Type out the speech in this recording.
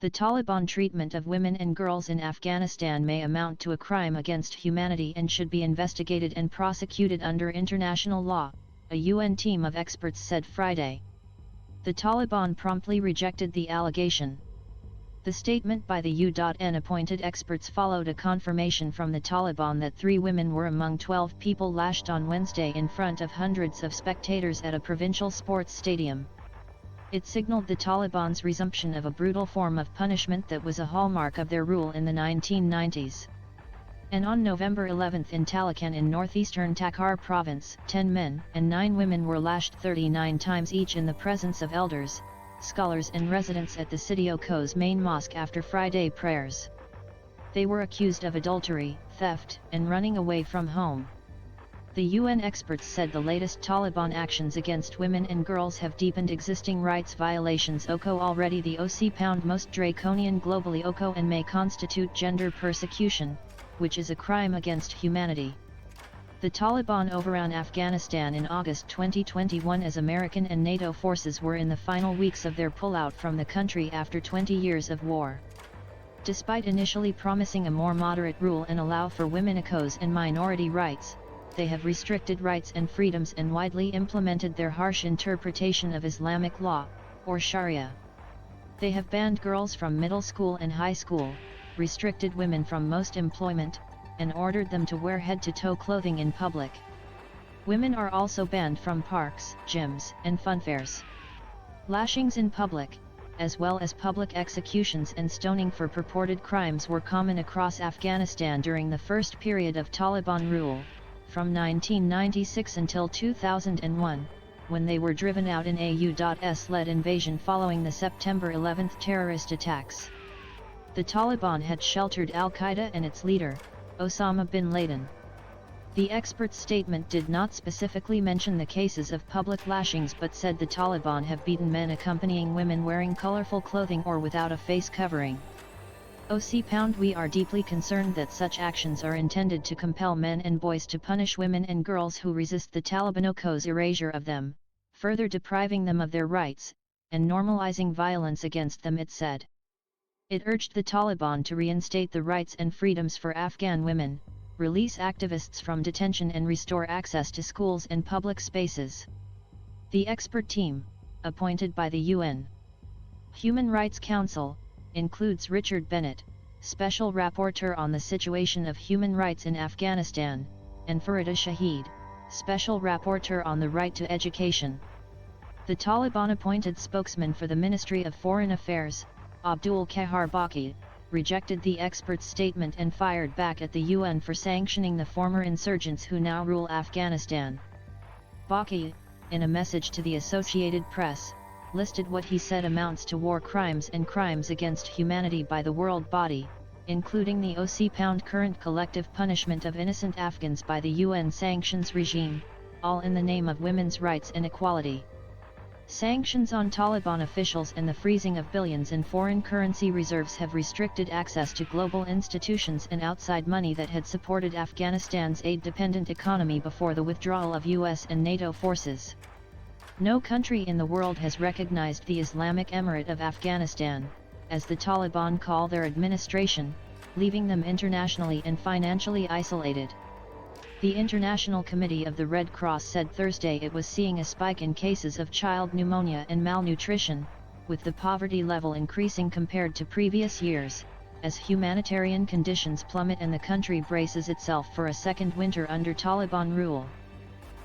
The Taliban treatment of women and girls in Afghanistan may amount to a crime against humanity and should be investigated and prosecuted under international law, a UN team of experts said Friday. The Taliban promptly rejected the allegation. The statement by the UN appointed experts followed a confirmation from the Taliban that 3 women were among 12 people lashed on Wednesday in front of hundreds of spectators at a provincial sports stadium. It signaled the Taliban's resumption of a brutal form of punishment that was a hallmark of their rule in the 1990s. And on November 11 in Taliban in northeastern Takhar province, 10 men and 9 women were lashed 39 times each in the presence of elders, scholars and residents at the Sidioko's main mosque after Friday prayers. They were accused of adultery, theft, and running away from home. The UN experts said the latest Taliban actions against women and girls have deepened existing rights violations already the most draconian globally and may constitute gender persecution, which is a crime against humanity. The Taliban overran Afghanistan in August 2021 as American and NATO forces were in the final weeks of their pullout from the country after 20 years of war. Despite initially promising a more moderate rule and allow for women and minority rights, they have restricted rights and freedoms and widely implemented their harsh interpretation of Islamic law, or Sharia. They have banned girls from middle school and high school, restricted women from most employment, and ordered them to wear head-to-toe clothing in public. Women are also banned from parks, gyms, and funfairs. Lashings in public, as well as public executions and stoning for purported crimes were common across Afghanistan during the first period of Taliban rule, from 1996 until 2001, when they were driven out in a U.S.-led invasion following the September 11 terrorist attacks. The Taliban had sheltered al-Qaeda and its leader, Osama bin Laden. The expert's statement did not specifically mention the cases of public lashings but said the Taliban have beaten men accompanying women wearing colorful clothing or without a face covering. We are deeply concerned that such actions are intended to compel men and boys to punish women and girls who resist the Taliban's erasure of them, further depriving them of their rights, and normalizing violence against them, it said. It urged the Taliban to reinstate the rights and freedoms for Afghan women, release activists from detention and restore access to schools and public spaces. The expert team, appointed by the UN Human Rights Council, includes Richard Bennett, Special Rapporteur on the Situation of Human Rights in Afghanistan, and Farida Shahid, Special Rapporteur on the Right to Education. The Taliban-appointed spokesman for the Ministry of Foreign Affairs, Abdul Kahar Baqi, rejected the expert's statement and fired back at the UN for sanctioning the former insurgents who now rule Afghanistan. Baqi, in a message to the Associated Press, listed what he said amounts to war crimes and crimes against humanity by the world body, including the current collective punishment of innocent Afghans by the UN sanctions regime, all in the name of women's rights and equality. Sanctions on Taliban officials and the freezing of billions in foreign currency reserves have restricted access to global institutions and outside money that had supported Afghanistan's aid-dependent economy before the withdrawal of US and NATO forces. No country in the world has recognized the Islamic Emirate of Afghanistan, as the Taliban call their administration, leaving them internationally and financially isolated. The International Committee of the Red Cross said Thursday it was seeing a spike in cases of child pneumonia and malnutrition, with the poverty level increasing compared to previous years, as humanitarian conditions plummet and the country braces itself for a second winter under Taliban rule.